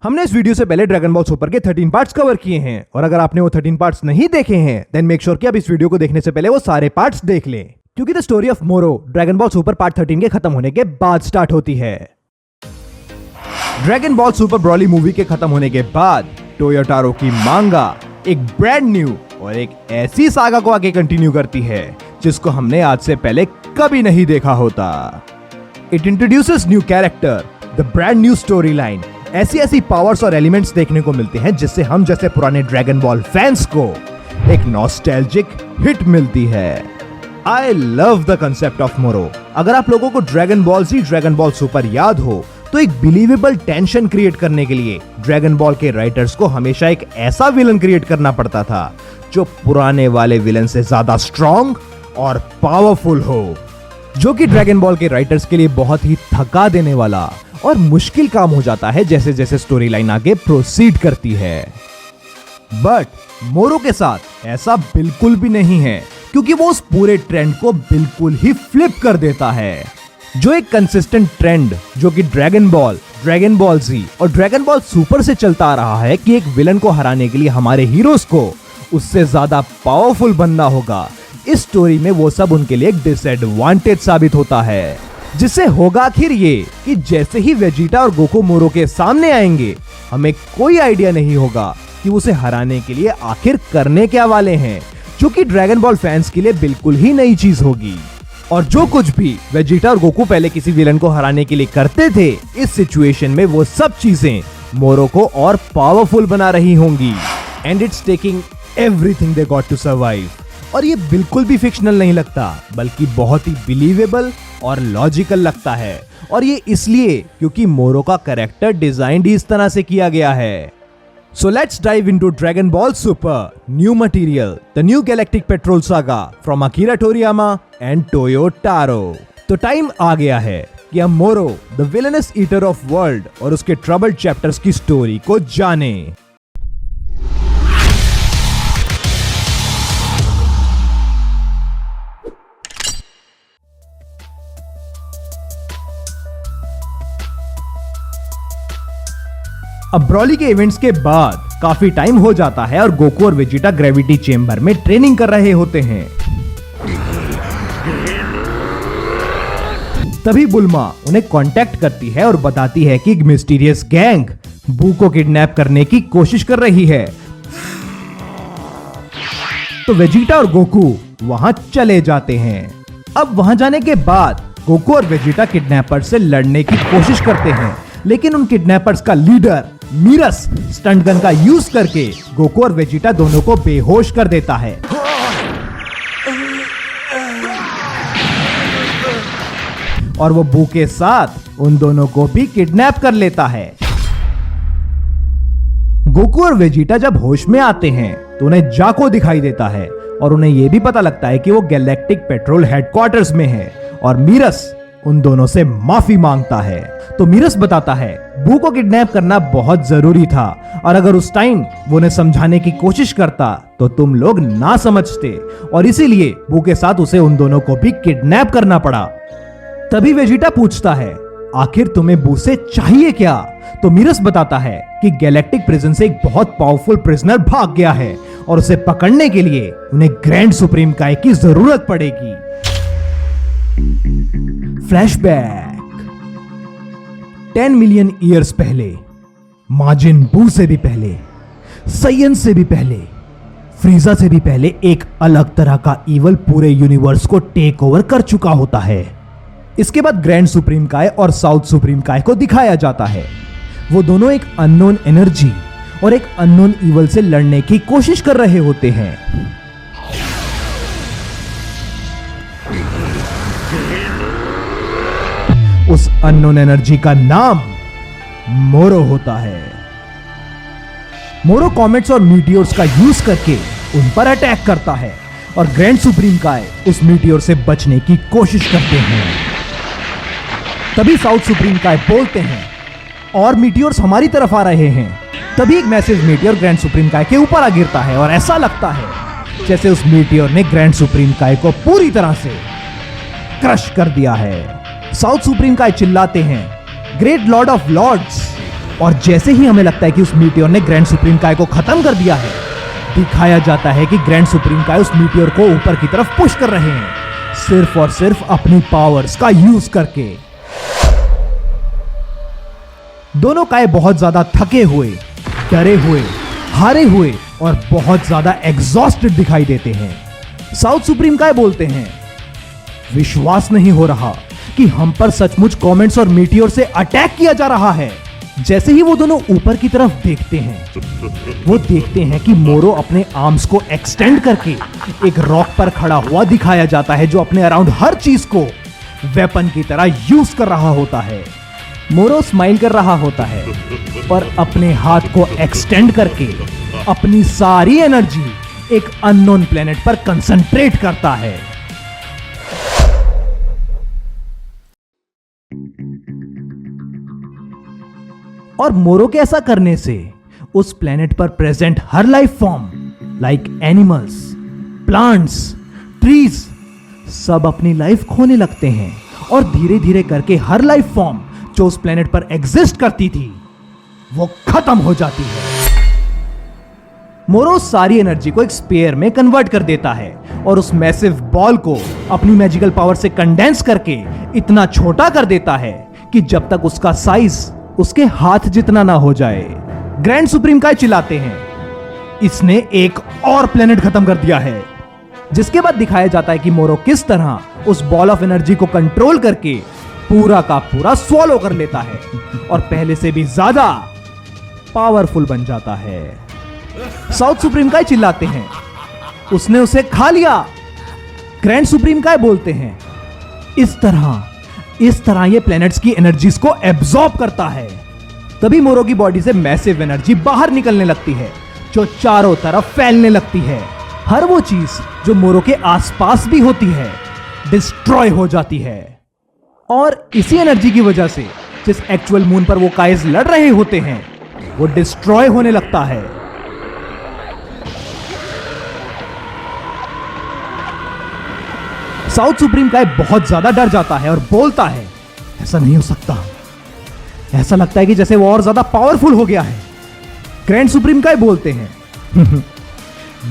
हमने इस वीडियो से पहले ड्रैगन बॉल सुपर के 13 पार्ट्स कवर किए हैं और अगर आपने वो 13 पार्ट्स नहीं देखे हैं देन मेक श्योर कि आप इस वीडियो को देखने से पहले वो सारे पार्ट्स देख लें, क्योंकि द स्टोरी ऑफ मोरो ड्रैगन बॉल सुपर पार्ट 13 के खत्म होने के बाद स्टार्ट होती है। Dragon ball super Broly movie के खत्म होने के बाद टोयोटारो की मांगा एक ब्रांड न्यू और एक ऐसी सागा को आगे कंटिन्यू करती है जिसको हमने आज से पहले कभी नहीं देखा होता। It introduces new character, the brand new story line, ऐसी पावर्स और एलिमेंट्स देखने को मिलते हैं जिससे हम जैसे पुराने ड्रैगन बॉल फैंस को एक नॉस्टैल्जिक हिट मिलती है। I love the concept of मोरो। अगर आप लोगों को ड्रैगन बॉल जी, ड्रैगन बॉल सुपर याद हो तो एक बिलीवेबल टेंशन क्रिएट करने के लिए ड्रैगन बॉल के राइटर्स को हमेशा एक ऐसा विलन क्रिएट करना पड़ता था जो पुराने वाले विलन से ज्यादा स्ट्रॉन्ग और पावरफुल हो, जो कि ड्रैगन बॉल के राइटर्स के लिए बहुत ही थका देने वाला और मुश्किल काम हो जाता है जैसे जैसे स्टोरी लाइन आगे प्रोसीड करती है। बट मोरो के साथ ऐसा बिल्कुल भी नहीं है, क्योंकि वो उस पूरे ट्रेंड को बिल्कुल ही फ्लिप कर देता है। जो एक कंसिस्टेंट ट्रेंड जो कि ड्रैगन बॉल जी और ड्रैगन बॉल सुपर से चलता आ रहा है कि एक विलन को हराने के लिए हमारे हीरोज को उससे ज्यादा पावरफुल बनना होगा, इस स्टोरी में वो सब उनके लिए एक डिसएडवांटेज साबित होता है। जिससे होगा आखिर ये कि जैसे ही वेजिटा और गोकू मोरो के सामने आएंगे हमें कोई आइडिया नहीं होगा कि उसे हराने के लिए आखिर करने क्या वाले हैं, जो कि ड्रैगन बॉल फैंस के लिए बिल्कुल ही नई चीज होगी। और जो कुछ भी वेजिटा और गोकू पहले किसी विलन को हराने के लिए करते थे, इस सिचुएशन में वो सब चीजें मोरो को और पावरफुल बना रही होंगी। And it's taking everything they got to survive. और ये बिल्कुल भी फिक्शनल नहीं लगता, बल्कि बहुत ही बिलीवेबल और लॉजिकल लगता है। और ये इसलिए क्योंकि मोरो का कैरेक्टर डिजाइन ही इस तरह से किया गया है। So let's dive into Dragon Ball Super, new material, the new galactic petrol saga from Akira Toriyama and Toyotaro। तो टाइम आ गया है कि हम मोरो the villainous eater of world और उसके ट्रबल्ड चैप्टर्स की स्टोरी को जाने। अब ब्रॉली के इवेंट्स के बाद काफी टाइम हो जाता है और गोकू और वेजिटा ग्रेविटी चेंबर में ट्रेनिंग कर रहे होते हैं। तभी बुल्मा उन्हें कांटेक्ट करती है और बताती है कि एक मिस्टीरियस गैंग बू को किडनैप करने की कोशिश कर रही है। तो वेजिटा और गोकू वहां चले जाते हैं। अब वहां जाने के बाद गोकू और वेजिटा किडनैपर से लड़ने की कोशिश करते हैं, लेकिन उन किडनैपर्स का लीडर मीरस स्टंट गन का यूज करके गोकू और वेजिटा दोनों को बेहोश कर देता है। और वो बू के साथ उन दोनों को भी किडनैप कर लेता है। गोकू और वेजिटा जब होश में आते हैं तो उन्हें जाको दिखाई देता है और उन्हें यह भी पता लगता है कि वो गैलेक्टिक पेट्रोल हेडक्वार्टर्स में है और मीरस उन दोनों से माफी मांगता है। तो मीरस बताता है बू को किडनैप करना बहुत जरूरी था और अगर उस टाइम वो उन्हें समझाने की कोशिश करता तो तुम लोग ना समझते और इसीलिए बू के साथ उसे उन दोनों को भी किडनैप करना पड़ा। तभी वेजिटा पूछता है आखिर तुम्हें बू से चाहिए क्या? तो मीरस बताता है कि गैलेक्टिक प्रिजन से एक बहुत पावरफुल प्रिजनर भाग गया है और उसे पकड़ने के लिए उन्हें ग्रैंड सुप्रीम काय की जरूरत पड़ेगी। फ्लैशबैक 10 मिलियन ईयर्स पहले, माजिन बू से भी पहले, सैयन से भी पहले, फ्रीजा से भी पहले एक अलग तरह का ईवल पूरे यूनिवर्स को टेक ओवर कर चुका होता है। इसके बाद ग्रैंड सुप्रीम काय और साउथ सुप्रीम काय को दिखाया जाता है। वो दोनों एक अननोन एनर्जी और एक अननोन ईवल से लड़ने की कोशिश कर रहे होते हैं। उस अननोन एनर्जी का नाम मोरो होता है। मोरो कॉमेट्स और मीटियोर्स का यूज करके उन पर अटैक करता है और ग्रैंड सुप्रीम काय उस मीटियोर से बचने की कोशिश करते हैं। तभी साउथ सुप्रीम काय बोलते हैं और मीटियोर्स हमारी तरफ आ रहे हैं। तभी एक मैसेज मीटियोर ग्रैंड सुप्रीम काय के ऊपर आ गिरता है और ऐसा लगता है जैसे उस मीटियोर ने ग्रैंड सुप्रीम काय को पूरी तरह से क्रश कर दिया है। साउथ सुप्रीम काय चिल्लाते हैं ग्रेट लॉर्ड ऑफ लॉर्ड्स, और जैसे ही हमें लगता है कि उस मीटियोर ने ग्रैंड सुप्रीम काय को खत्म कर दिया है, दिखाया जाता है कि ग्रैंड सुप्रीम काय उस मीटियोर को ऊपर की तरफ पुश कर रहे हैं, सिर्फ और सिर्फ अपनी पावर्स का यूज करके। दोनों काय बहुत ज्यादा थके हुए, डरे हुए, हारे हुए और बहुत ज्यादा एग्जॉस्टेड दिखाई देते हैं। साउथ सुप्रीम काय बोलते हैं, विश्वास नहीं हो रहा कि हम पर सचमुच कमेंट्स और मीटियोर से अटैक किया जा रहा है। जैसे ही वो दोनों ऊपर की तरफ देखते हैं, वो देखते हैं कि मोरो अपने आर्म्स को एक्सटेंड करके एक रॉक पर खड़ा हुआ दिखाया जाता है, जो अपने अराउंड हर चीज को वेपन की तरह यूज कर रहा होता है। मोरो स्माइल कर रहा होता है और अपने हाथ को एक्सटेंड करके अपनी सारी एनर्जी एक अननोन प्लेनेट पर कंसंट्रेट करता है। और मोरो के ऐसा करने से उस प्लेनेट पर प्रेजेंट हर life form like animals, plants, trees सब अपनी लाइफ खोने लगते हैं और धीरे धीरे करके हर लाइफ फॉर्म जो उस प्लेनेट पर एग्जिस्ट करती थी वो खत्म हो जाती है। मोरो सारी एनर्जी को एक स्पेयर में कन्वर्ट कर देता है और उस मैसिव बॉल को अपनी मैजिकल पावर से कंडेंस करके इतना छोटा कर देता है कि जब तक उसका साइज उसके हाथ जितना ना हो जाए। ग्रैंड सुप्रीम काय चिल्लाते हैं, इसने एक और प्लेनेट खत्म कर दिया है। जिसके बाद दिखाया जाता है कि मोरो किस तरह उस बॉल ऑफ एनर्जी को कंट्रोल करके पूरा का पूरा स्वॉलो कर लेता है और पहले से भी ज्यादा पावरफुल बन जाता है। साउथ सुप्रीम काय चिल्लाते हैं, उसने उसे खा लिया। ग्रैंड सुप्रीम काय बोलते हैं, इस तरह ये प्लैनेट्स की एनर्जीज को एब्जॉर्ब करता है। तभी मोरो की बॉडी से मैसिव एनर्जी बाहर निकलने लगती है, जो चारों तरफ फैलने लगती है। हर वो चीज जो मोरो के आसपास भी होती है डिस्ट्रॉय हो जाती है। और इसी एनर्जी की वजह से जिस एक्चुअल मून पर वो काइज लड़ रहे होते हैं वो डिस्ट्रॉय होने लगता है। साउथ सुप्रीम काय बहुत ज्यादा डर जाता है और बोलता है, ऐसा नहीं हो सकता, ऐसा लगता है कि जैसे वो और ज्यादा पावरफुल हो गया है। ग्रैंड सुप्रीम काय बोलते हैं,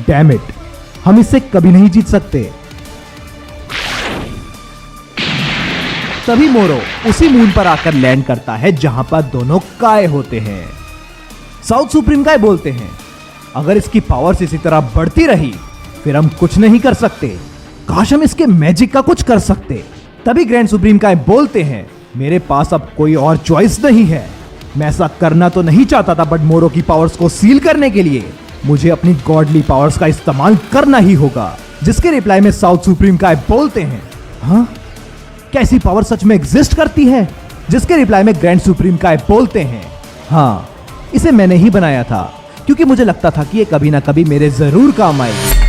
डैम इट, हम इससे कभी नहीं जीत सकते। तभी मोरो उसी मून पर आकर लैंड करता है जहां पर दोनों काय होते हैं। साउथ सुप्रीम काय बोलते हैं, अगर इसकी पावर्स इसी तरह बढ़ती रही फिर हम कुछ नहीं कर सकते, काश हम इसके मैजिक का कुछ कर सकते। तभी ग्रैंड सुप्रीम काय बोलते हैं, मेरे पास अब कोई और चॉइस नहीं है। मैं ऐसा करना तो नहीं चाहता था, बट मोरो की पावर्स को सील करने के लिए मुझे अपनी गॉडली पावर्स का इस्तेमाल करना ही होगा। जिसके रिप्लाई में साउथ सुप्रीम काय बोलते हैं, हाँ कैसी पावर सच में एग्जिस्ट करती है? जिसके रिप्लाई में ग्रैंड सुप्रीम काय बोलते हैं, हाँ इसे मैंने ही बनाया था क्योंकि मुझे लगता था कि ये कभी ना कभी मेरे जरूर काम आएगी।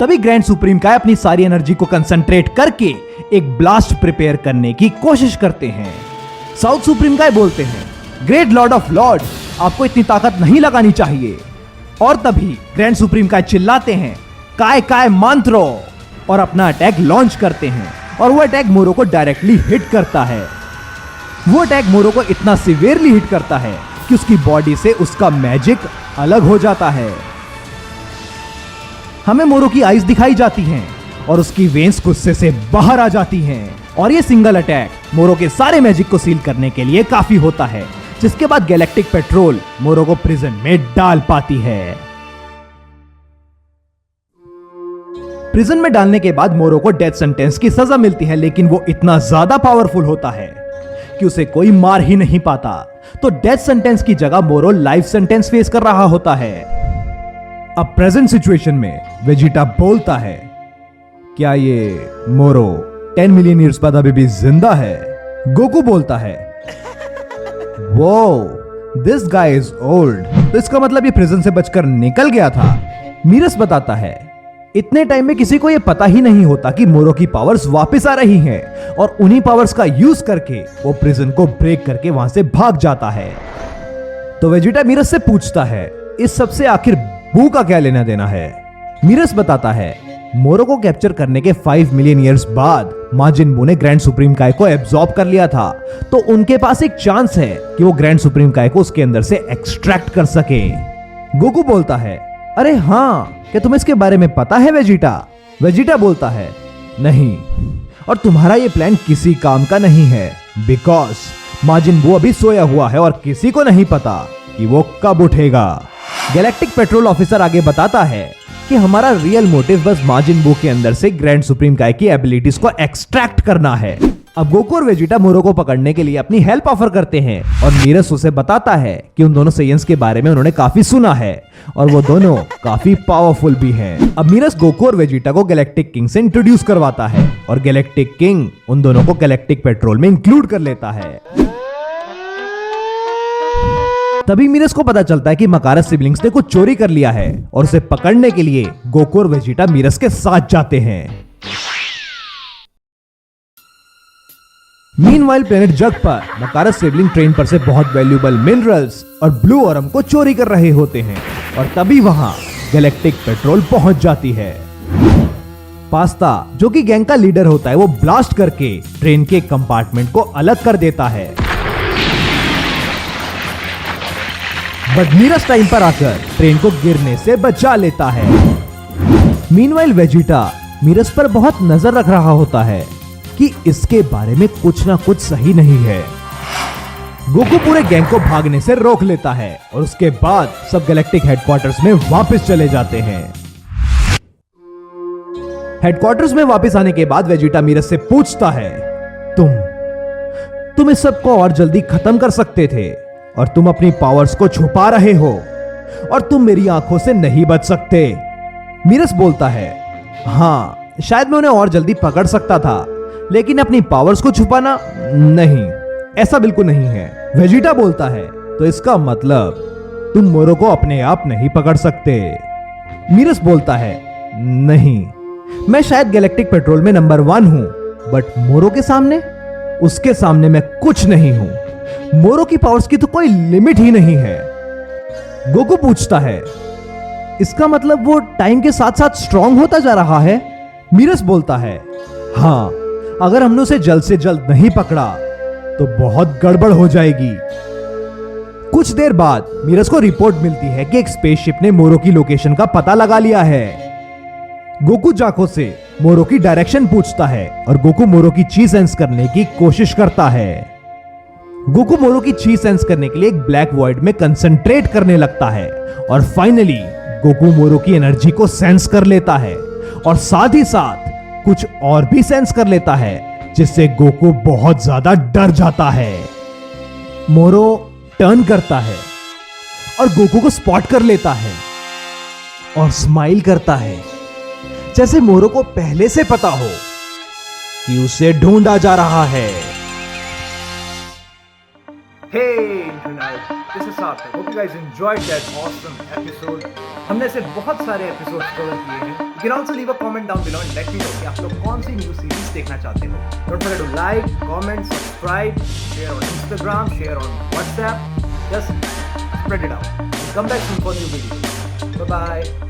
तभी ग्रैंड सुप्रीम काय अपनी सारी एनर्जी को कंसंट्रेट करके एक ब्लास्ट प्रिपेयर करने की कोशिश करते हैं। साउथ सुप्रीम काय बोलते हैं, ग्रेट लॉर्ड ऑफ लॉर्ड, आपको इतनी ताकत नहीं लगानी चाहिए। और तभी ग्रैंड सुप्रीम काय चिल्लाते हैं, काय काय मंत्रो, और अपना अटैक लॉन्च करते हैं। और वो अटैक मोरो को डायरेक्टली हिट करता है। वो अटैक मोरो को इतना सिवियरली हिट करता है कि उसकी बॉडी से उसका मैजिक अलग हो जाता है। हमें मोरो की आईज दिखाई जाती हैं और उसकी वेन्स गुस्से से बाहर आ जाती हैं। और ये सिंगल अटैक मोरो के सारे मैजिक को सील करने के लिए काफी होता है, जिसके बाद गैलेक्टिक पेट्रोल मोरो को प्रिजन में डाल पाती है। प्रिजन में डालने के बाद मोरो को डेथ सेंटेंस की सजा मिलती है, लेकिन वो इतना ज्यादा पावरफुल होता है कि उसे कोई मार ही नहीं पाता। तो डेथ सेंटेंस की जगह मोरो लाइफ सेंटेंस फेस कर रहा होता है। अब प्रेजेंट सिचुएशन में वेजिटा बोलता है, क्या ये मोरो 10 मिलियन ईयर्स बाद अभी भी जिंदा है? गोकू बोलता है, वो दिस गाय इज ओल्ड, तो इसका मतलब ये प्रिजन से बचकर निकल गया था। मीरस बताता है, इतने टाइम में किसी को यह पता ही नहीं होता कि मोरो की पावर्स वापस आ रही हैं और उन्हीं पावर्स का यूज करके वो प्रिजन को ब्रेक करके वहां से भाग जाता है। तो वेजिटा मीरस से पूछता है, इस सब से आखिर बू का क्या लेना देना है? मीरस बताता है, मोरो को कैप्चर करने के 5 मिलियन ईयर्स बाद माजिन बू ने ग्रैंड सुप्रीम काय को एब्जॉर्ब कर लिया था, तो उनके पास एक चांस है कि वो ग्रैंड सुप्रीम काय को उसके अंदर से एक्सट्रैक्ट कर सके। गोकू बोलता है, अरे हाँ, क्या तुम्हें इसके बारे में पता है वेजिटा? वेजिटा बोलता है, नहीं, और तुम्हारा ये प्लान किसी काम का नहीं है, बिकॉज माजिन बू अभी सोया हुआ है और किसी को नहीं पता कि वो कब उठेगा। गैलेक्टिक पेट्रोल ऑफिसर आगे बताता है कि हमारा रियल मोटिव बस माजिन बू के अंदर से ग्रैंड सुप्रीम काय की एबिलिटीज को एक्सट्रैक्ट करना है। अब गोकू और वेजिटा मोरो को पकड़ने के लिए अपनी हेल्प ऑफर करते हैं और मीरस उसे बताता है कि उन दोनों सेयंस के बारे में उन्होंने काफी सुना है और वो दोनों काफी पावरफुल भी हैं। अब मीरस गोकू और वेजिटा को गैलेक्टिक किंग से इंट्रोड्यूस करवाता है और गैलेक्टिक किंग उन दोनों को गैलेक्टिक पेट्रोल में इंक्लूड कर लेता है। तभी मीरस को पता चलता है कि मकारस सिबलिंग्स ने कुछ चोरी कर लिया है और उसे पकड़ने के लिए गोकू और वेजिटा मीरस के साथ जाते हैं। मीनवाइल प्लेनेट जग पर मकारस सिबलिंग ट्रेन पर से बहुत वैल्यूएबल मिनरल्स और ब्लू ऑरम को चोरी कर रहे होते हैं और तभी वहां गैलेक्टिक पेट्रोल पहुंच जाती है। पास्ता, जो कि गैंग का लीडर होता है, वो ब्लास्ट करके ट्रेन के कंपार्टमेंट को अलग कर देता है। बट मीरस टाइम पर आकर ट्रेन को गिरने से बचा लेता है। मीनवाइल वेजिटा मीरस पर बहुत नजर रख रहा होता है कि इसके बारे में कुछ ना कुछ सही नहीं है। गोकू पूरे गैंग को भागने से रोक लेता है और उसके बाद सब गैलेक्टिक हेडक्वार्टर्स में वापस चले जाते हैं। हेडक्वार्टर्स में वापस आने के बाद वेजिटा मीरस से पूछता है, तुम इस सब को और जल्दी खत्म कर सकते थे और तुम अपनी पावर्स को छुपा रहे हो और तुम मेरी आंखों से नहीं बच सकते। मीरस बोलता है, हाँ, शायद मैं उन्हें और जल्दी पकड़ सकता था, लेकिन अपनी पावर्स को छुपाना नहीं, ऐसा बिल्कुल नहीं है। वेजिटा बोलता है, तो इसका मतलब तुम मोरो को अपने आप नहीं पकड़ सकते। मीरस बोलता है, नहीं, मैं शायद गैलेक्टिक पेट्रोल में नंबर 1 हूं, बट मोरो के सामने, उसके सामने मैं कुछ नहीं हूं। मोरो की पावर्स की तो कोई लिमिट ही नहीं है। गोकू पूछता है, इसका मतलब वो टाइम के साथ साथ स्ट्रांग होता जा रहा है? मीरस बोलता है, हाँ, अगर हमने उसे जल्द से जल्द नहीं पकड़ा तो बहुत गड़बड़ हो जाएगी। कुछ देर बाद मीरस को रिपोर्ट मिलती है कि एक स्पेसशिप ने मोरो की लोकेशन का पता लगा लिया है। गोकू जाको से मोरो की डायरेक्शन पूछता है और गोकू मोरो की ची सेंस करने की कोशिश करता है। गोकू मोरो की ची सेंस करने के लिए एक ब्लैक वॉइड में कंसंट्रेट करने लगता है और फाइनली गोकू मोरो की एनर्जी को सेंस कर लेता है और साथ ही साथ कुछ और भी सेंस कर लेता है, जिससे गोकू बहुत ज्यादा डर जाता है। मोरो टर्न करता है और गोकू को स्पॉट कर लेता है और स्माइल करता है, जैसे मोरो को पहले से पता हो कि उसे ढूंढा जा रहा है। Hey internet, this is Sarthak. Hope you guys enjoyed that awesome episode. हमने ऐसे बहुत सारे एपिसोड्स कवर किए हैं. You can also leave a comment down below and let me know कि आप लोग कौन सी न्यू सीरीज देखना चाहते हो. Don't forget to like, comment, subscribe, share on Instagram, share on WhatsApp. Just spread it out. We'll come back soon for new videos. Bye bye.